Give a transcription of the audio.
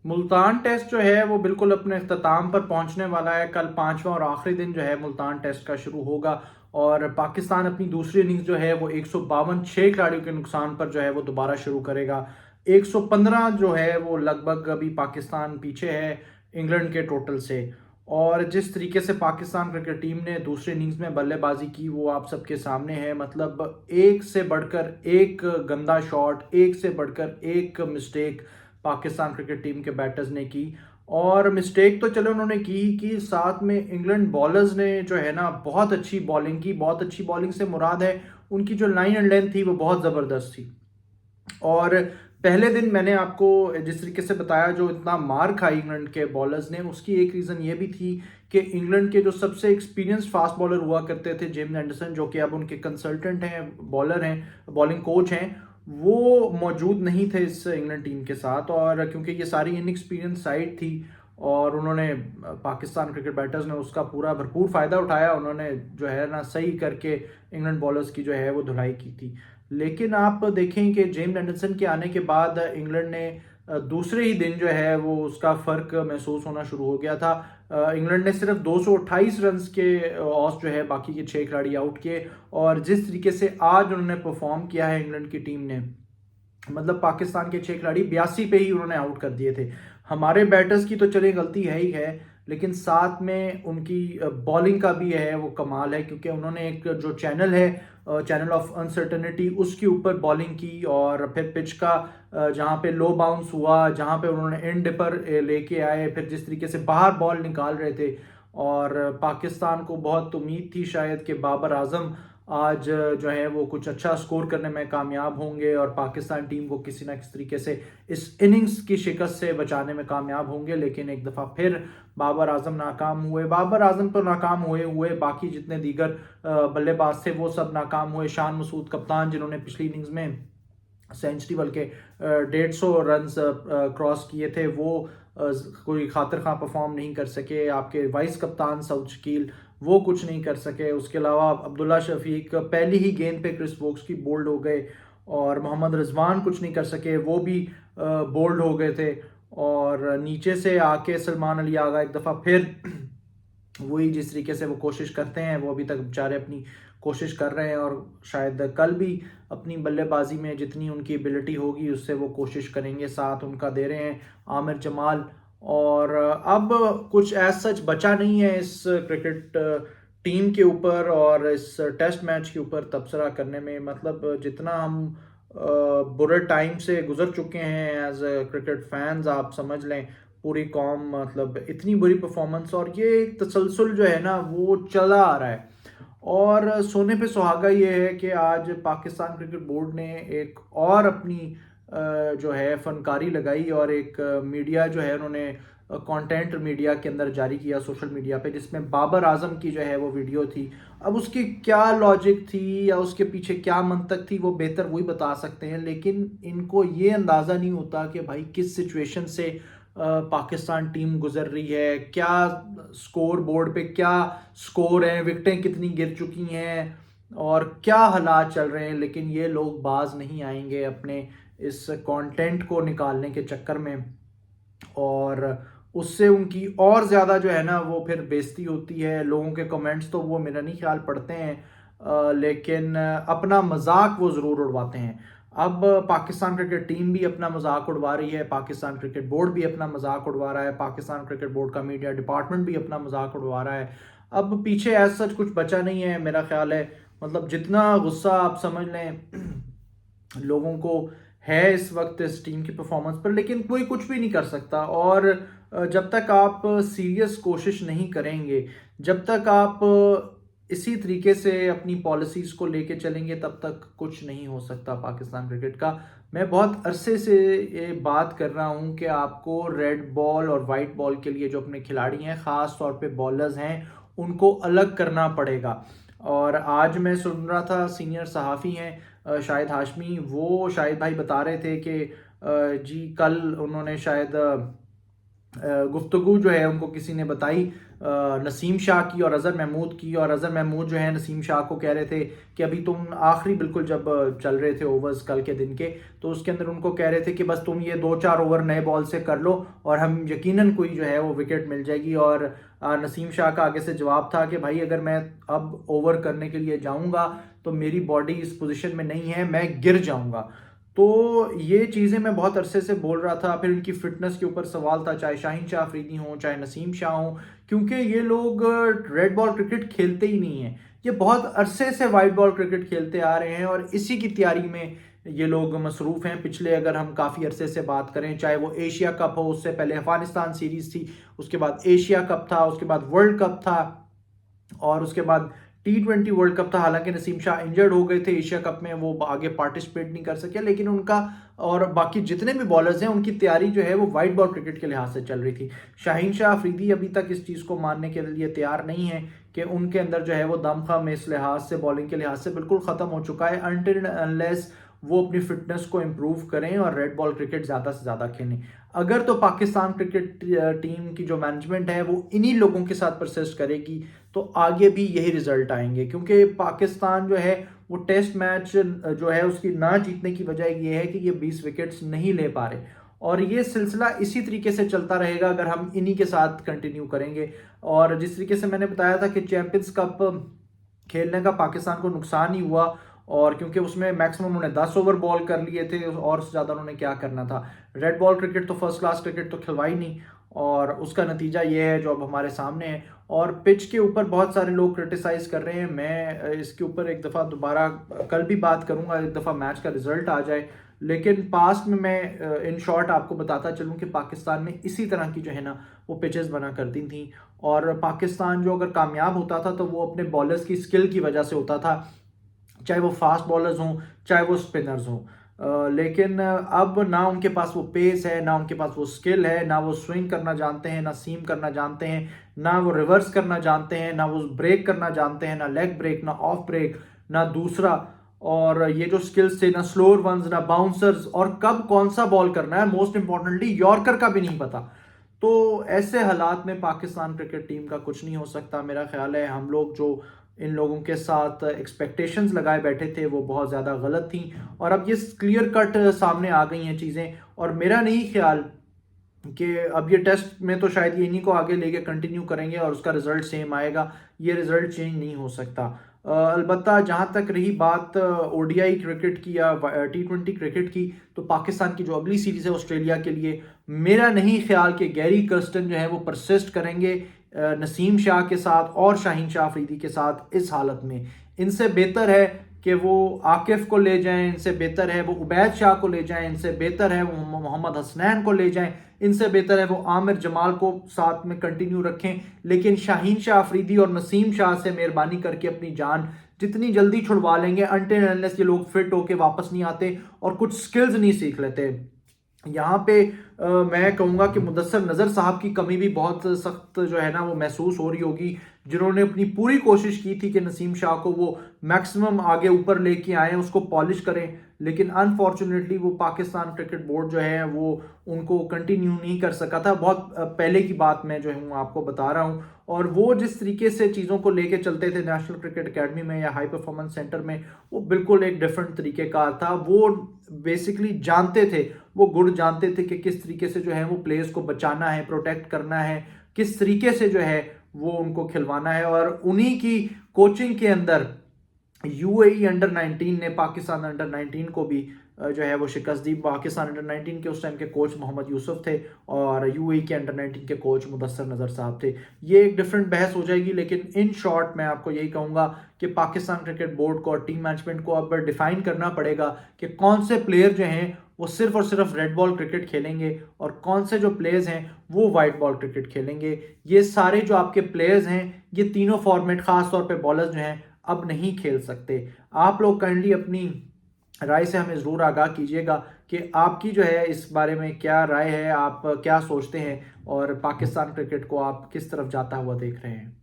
Multan test जो है वो बिल्कुल अपने अख्ताम पर पहुंचने वाला है। कल पांचवा और आखिरी दिन जो है मुल्तान टेस्ट का शुरू होगा और पाकिस्तान अपनी दूसरी इनिंग्स जो है वो 152 6 खिलाड़ियों के नुकसान पर जो है वो दोबारा शुरू करेगा। 115 जो है वो लगभग अभी पाकिस्तान पीछे है इंग्लैंड के टोटल से। और जिस तरीके से पाकिस्तान क्रिकेट टीम ने दूसरी इनिंग्स में बल्लेबाजी की वो आप सबके सामने है। मतलब एक से बढ़कर एक गंदा शॉट, एक से बढ़कर एक मिस्टेक पाकिस्तान क्रिकेट टीम के बैटर्स ने की। और मिस्टेक तो चलो उन्होंने की कि साथ में इंग्लैंड बॉलर्स ने जो है ना बहुत अच्छी बॉलिंग की। बहुत अच्छी बॉलिंग से मुराद है उनकी जो लाइन एंड लेंथ थी वो बहुत ज़बरदस्त थी। और पहले दिन मैंने आपको जिस तरीके से बताया जो इतना मार खाई इंग्लैंड के बॉलर्स ने, उसकी एक रीज़न ये भी थी कि इंग्लैंड के जो सबसे एक्सपीरियंस्ड फास्ट बॉलर हुआ करते थे जेम्स एंडरसन, जो कि अब उनके कंसल्टेंट हैं, बॉलर हैं, बॉलिंग कोच हैं, वो मौजूद नहीं थे इस इंग्लैंड टीम के साथ। और क्योंकि ये सारी इनएक्सपीरियंस साइड थी और उन्होंने पाकिस्तान क्रिकेट बैटर्स ने उसका पूरा भरपूर फ़ायदा उठाया। उन्होंने जो है ना सही करके इंग्लैंड बॉलर्स की जो है वो धुलाई की थी। लेकिन आप देखें कि जेम्स एंडरसन के आने के बाद इंग्लैंड ने दूसरे ही दिन जो है वो उसका फ़र्क महसूस होना शुरू हो गया था। इंग्लैंड ने सिर्फ 228 रन्स के औसत जो है बाकी के 6 खिलाड़ी आउट किए। और जिस तरीके से आज उन्होंने परफॉर्म किया है इंग्लैंड की टीम ने, मतलब पाकिस्तान के 6 खिलाड़ी 82 पे ही उन्होंने आउट कर दिए थे। हमारे बैटर्स की तो चलिए गलती है ही है, लेकिन साथ में उनकी बॉलिंग का भी है वो कमाल है, क्योंकि उन्होंने एक जो चैनल है, चैनल ऑफ अनसर्टनिटी, उसके ऊपर बॉलिंग की। और फिर पिच का जहाँ पे लो बाउंस हुआ, जहाँ पे उन्होंने एंड पर लेके आए, फिर जिस तरीके से बाहर बॉल निकाल रहे थे। और पाकिस्तान को बहुत उम्मीद थी शायद कि बाबर आजम आज जो है वो कुछ अच्छा स्कोर करने में कामयाब होंगे और पाकिस्तान टीम को किसी ना किसी तरीके से इस इनिंग्स की शिकस्त से बचाने में कामयाब होंगे। लेकिन एक दफ़ा फिर बाबर आजम नाकाम हुए। बाबर आजम तो नाकाम हुए, बाकी जितने दीगर बल्लेबाज थे वो सब नाकाम हुए। शान मसूद कप्तान, जिन्होंने पिछली इनिंग्स में सेंचुरी बल्कि 150 रन क्रॉस किए थे, वो कोई खातिर खा परफॉर्म नहीं कर सके। आपके वाइस कप्तान सऊद शकील, वो कुछ नहीं कर सके। उसके अलावा अब्दुल्ला शफीक पहली ही गेंद पे क्रिस वोक्स की बोल्ड हो गए। और मोहम्मद रिजवान कुछ नहीं कर सके, वो भी बोल्ड हो गए थे। और नीचे से आके सलमान अली आगा एक दफ़ा फिर वही जिस तरीके से वो कोशिश करते हैं, वो अभी तक बेचारे अपनी कोशिश कर रहे हैं और शायद कल भी अपनी बल्लेबाजी में जितनी उनकी एबिलिटी होगी उससे वो कोशिश करेंगे। साथ उनका दे रहे हैं आमिर जमाल। और अब कुछ एज सच बचा नहीं है इस क्रिकेट टीम के ऊपर और इस टेस्ट मैच के ऊपर तबसरा करने में। मतलब जितना हम बुरे टाइम से गुजर चुके हैं एज क्रिकेट फैंस, आप समझ लें पूरी कौम, मतलब इतनी बुरी परफॉर्मेंस और ये एक तसलसल जो है ना वो चला आ रहा है। और सोने पे सुहागा ये है कि आज पाकिस्तान क्रिकेट बोर्ड ने एक और अपनी जो है फनकारी लगाई और एक मीडिया जो है उन्होंने कंटेंट मीडिया के अंदर जारी किया सोशल मीडिया पे, जिसमें बाबर आजम की जो है वो वीडियो थी। अब उसकी क्या लॉजिक थी या उसके पीछे क्या मंतक थी वो बेहतर वही बता सकते हैं, लेकिन इनको ये अंदाज़ा नहीं होता कि भाई किस सिचुएशन से पाकिस्तान टीम गुजर रही है, क्या स्कोर बोर्ड पे क्या स्कोर है, विकेटें कितनी गिर चुकी हैं और क्या हालात चल रहे हैं। लेकिन ये लोग बाज नहीं आएंगे अपने इस कंटेंट को निकालने के चक्कर में। और उससे उनकी और ज़्यादा जो है ना वो फिर बेइज्जती होती है। लोगों के कमेंट्स तो वो मेरा नहीं ख्याल पढ़ते हैं, लेकिन अपना मजाक वो ज़रूर उड़वाते हैं। अब पाकिस्तान क्रिकेट टीम भी अपना मजाक उड़वा रही है, पाकिस्तान क्रिकेट बोर्ड भी अपना मजाक उड़वा रहा है, पाकिस्तान क्रिकेट बोर्ड का मीडिया डिपार्टमेंट भी अपना मजाक उड़वा रहा है। अब पीछे एज सच कुछ बचा नहीं है मेरा ख्याल है। मतलब जितना गुस्सा आप समझ लें लोगों को है इस वक्त इस टीम की परफॉर्मेंस पर, लेकिन कोई कुछ भी नहीं कर सकता। और जब तक आप सीरियस कोशिश नहीं करेंगे, जब तक आप इसी तरीके से अपनी पॉलिसीज़ को लेके चलेंगे, तब तक कुछ नहीं हो सकता पाकिस्तान क्रिकेट का। मैं बहुत अरसे से ये बात कर रहा हूँ कि आपको रेड बॉल और वाइट बॉल के लिए जो अपने खिलाड़ी हैं, ख़ास तौर पे बॉलर्स हैं, उनको अलग करना पड़ेगा। और आज मैं सुन रहा था सीनियर सहाफ़ी हैं शाहिद हाशमी, वो शाहिद भाई बता रहे थे कि जी कल उन्होंने शायद गुफ्तगू जो है उनको किसी ने बताई नसीम शाह की और अज़हर महमूद की, और अज़हर महमूद जो है नसीम शाह को कह रहे थे कि अभी तुम आखिरी बिल्कुल जब चल रहे थे ओवर्स कल के दिन के, तो उसके अंदर उनको कह रहे थे कि बस तुम ये 2-4 ओवर नए बॉल से कर लो और हम यकीनन कोई जो है वो विकेट मिल जाएगी। और नसीम शाह का आगे से जवाब था कि भाई अगर मैं अब ओवर करने के लिए जाऊंगा तो मेरी बॉडी इस पोजीशन में नहीं है, मैं गिर जाऊंगा। तो ये चीज़ें मैं बहुत अरसे से बोल रहा था। फिर उनकी फिटनेस के ऊपर सवाल था, चाहे शाहीन शाह अफरीदी हों चाहे नसीम शाह हों, क्योंकि ये लोग रेड बॉल क्रिकेट खेलते ही नहीं हैं। ये बहुत अरसे से वाइट बॉल क्रिकेट खेलते आ रहे हैं और इसी की तैयारी में ये लोग मसरूफ़ हैं। पिछले अगर हम काफ़ी अरसे से बात करें, चाहे वो एशिया कप हो, उससे पहले अफगानिस्तान सीरीज़ थी, उसके बाद एशिया कप था, उसके बाद वर्ल्ड कप था और उसके बाद T20 वर्ल्ड कप था। हालांकि नसीम शाह इंजर्ड हो गए थे एशिया कप में, वो आगे पार्टिसिपेट नहीं कर सके, लेकिन उनका और बाकी जितने भी बॉलर्स हैं उनकी तैयारी जो है वो वाइट बॉल क्रिकेट के लिहाज से चल रही थी। शाहीन शाह अफरीदी अभी तक इस चीज़ को मानने के लिए तैयार नहीं है कि उनके अंदर जो है वो दमखम इस लिहाज से, बॉलिंग के लिहाज से बिल्कुल ख़त्म हो चुका है, अनटिल अनलेस वो अपनी फिटनेस को इम्प्रूव करें और रेड बॉल क्रिकेट ज़्यादा से ज़्यादा खेलें। अगर तो पाकिस्तान क्रिकेट टीम की जो मैनेजमेंट है वो इन्हीं लोगों के साथ परसिस्ट करेगी तो आगे भी यही रिजल्ट आएंगे, क्योंकि पाकिस्तान जो है वो टेस्ट मैच जो है उसकी ना जीतने की वजह ये है कि ये 20 विकेट्स नहीं ले पा रहे, और ये सिलसिला इसी तरीके से चलता रहेगा अगर हम इन्हीं के साथ कंटिन्यू करेंगे। और जिस तरीके से मैंने बताया था कि चैंपियंस कप खेलने का पाकिस्तान को नुकसान ही हुआ, और क्योंकि उसमें मैक्सिमम उन्होंने 10 ओवर बॉल कर लिए थे और ज़्यादा उन्होंने क्या करना था। रेड बॉल क्रिकेट तो फर्स्ट क्लास क्रिकेट तो खिलवाई नहीं, और उसका नतीजा ये है जो अब हमारे सामने है। और पिच के ऊपर बहुत सारे लोग क्रिटिसाइज़ कर रहे हैं, मैं इसके ऊपर एक दफ़ा दोबारा कल भी बात करूंगा, एक दफ़ा मैच का रिजल्ट आ जाए। लेकिन पास्ट में मैं इन शॉर्ट आपको बताता चलूं कि पाकिस्तान में इसी तरह की जो है ना वो पिचेस बना करती थी, और पाकिस्तान जो अगर कामयाब होता था तो वो अपने बॉलर्स की स्किल की वजह से होता था, चाहे वो फास्ट बॉलर्स हों चाहे वो स्पिनर्स हों। लेकिन अब ना उनके पास वो पेस है, ना उनके पास वो स्किल है, ना वो स्विंग करना जानते हैं, ना सीम करना जानते हैं, ना वो रिवर्स करना जानते हैं, ना वो ब्रेक करना जानते हैं, ना लेग ब्रेक, ना ऑफ ब्रेक, ना दूसरा। और ये जो स्किल्स थे, ना स्लोअर वंस, ना बाउंसर्स, और कब कौन सा बॉल करना है, मोस्ट इंपॉर्टेंटली यॉर्कर का भी नहीं पता। तो ऐसे हालात में पाकिस्तान क्रिकेट टीम का कुछ नहीं हो सकता। मेरा ख्याल है हम लोग जो इन लोगों के साथ एक्सपेक्टेशंस लगाए बैठे थे वो बहुत ज़्यादा गलत थी, और अब ये क्लियर कट सामने आ गई हैं चीज़ें। और मेरा नहीं ख्याल कि अब ये टेस्ट में तो शायद ये इन्हीं को आगे लेके कंटिन्यू करेंगे और उसका रिजल्ट सेम आएगा, ये रिजल्ट चेंज नहीं हो सकता। अलबत्ता जहाँ तक रही बात ओडीआई क्रिकेट की या T20 क्रिकेट की, तो पाकिस्तान की जो अगली सीरीज़ है ऑस्ट्रेलिया के लिए, मेरा नहीं ख्याल कि गैरी कर्स्टन जो है वो परसिस्ट करेंगे नसीम शाह के साथ और शाहीन शाह अफरीदी के साथ इस हालत में। इनसे बेहतर है कि वो आकिफ को ले जाएं, इनसे बेहतर है वो उबैद शाह को ले जाएं, इनसे बेहतर है वो मोहम्मद हसनैन को ले जाएं, इनसे बेहतर है वो आमिर जमाल को साथ में कंटिन्यू रखें। लेकिन शाहीन शाह अफरीदी और नसीम शाह से मेहरबानी करके अपनी जान जितनी जल्दी छुड़वा लेंगे, अनटिल अनलेस ये लोग फिट होके वापस नहीं आते और कुछ स्किल्स नहीं सीख लेते। यहाँ पे मैं कहूँगा कि मुदस्सर नज़र साहब की कमी भी बहुत सख्त जो है ना वो महसूस हो रही होगी, जिन्होंने अपनी पूरी कोशिश की थी कि नसीम शाह को वो मैक्सिमम आगे ऊपर लेके आए, उसको पॉलिश करें, लेकिन अनफॉर्चुनेटली वो पाकिस्तान क्रिकेट बोर्ड जो है वो उनको कंटिन्यू नहीं कर सका था। बहुत पहले की बात मैं जो हूँ आपको बता रहा हूँ, और वो जिस तरीके से चीज़ों को लेके चलते थे नेशनल क्रिकेट एकेडमी में या हाई परफॉर्मेंस सेंटर में, वो बिल्कुल एक डिफरेंट तरीके का था। वो बेसिकली जानते थे, वो गुण जानते थे कि किस तरीके से जो है वो प्लेयर्स को बचाना है, प्रोटेक्ट करना है, किस तरीके से जो है वो उनको खिलवाना है। और उन्हीं की कोचिंग के अंदर यूएई अंडर 19 ने पाकिस्तान अंडर 19 को भी जो है वो शिकस्त दी। पाकिस्तान अंडर 19 के उस टाइम के कोच मोहम्मद यूसुफ थे और यूएई के अंडर 19 के कोच मुदस्सर नज़र साहब थे। ये एक डिफरेंट बहस हो जाएगी, लेकिन इन शॉर्ट मैं आपको यही कहूँगा कि पाकिस्तान क्रिकेट बोर्ड को और टीम मैनेजमेंट को अब डिफाइन करना पड़ेगा कि कौन से प्लेयर जो हैं वो सिर्फ और सिर्फ रेड बॉल क्रिकेट खेलेंगे और कौन से जो प्लेयर्स हैं वो वाइट बॉल क्रिकेट खेलेंगे। ये सारे जो आपके प्लेयर्स हैं, ये तीनों फॉर्मेट, खास तौर पे बॉलर्स जो हैं अब नहीं खेल सकते। आप लोग काइंडली अपनी राय से हमें ज़रूर आगाह कीजिएगा कि आपकी जो है इस बारे में क्या राय है, आप क्या सोचते हैं और पाकिस्तान क्रिकेट को आप किस तरफ जाता हुआ देख रहे हैं।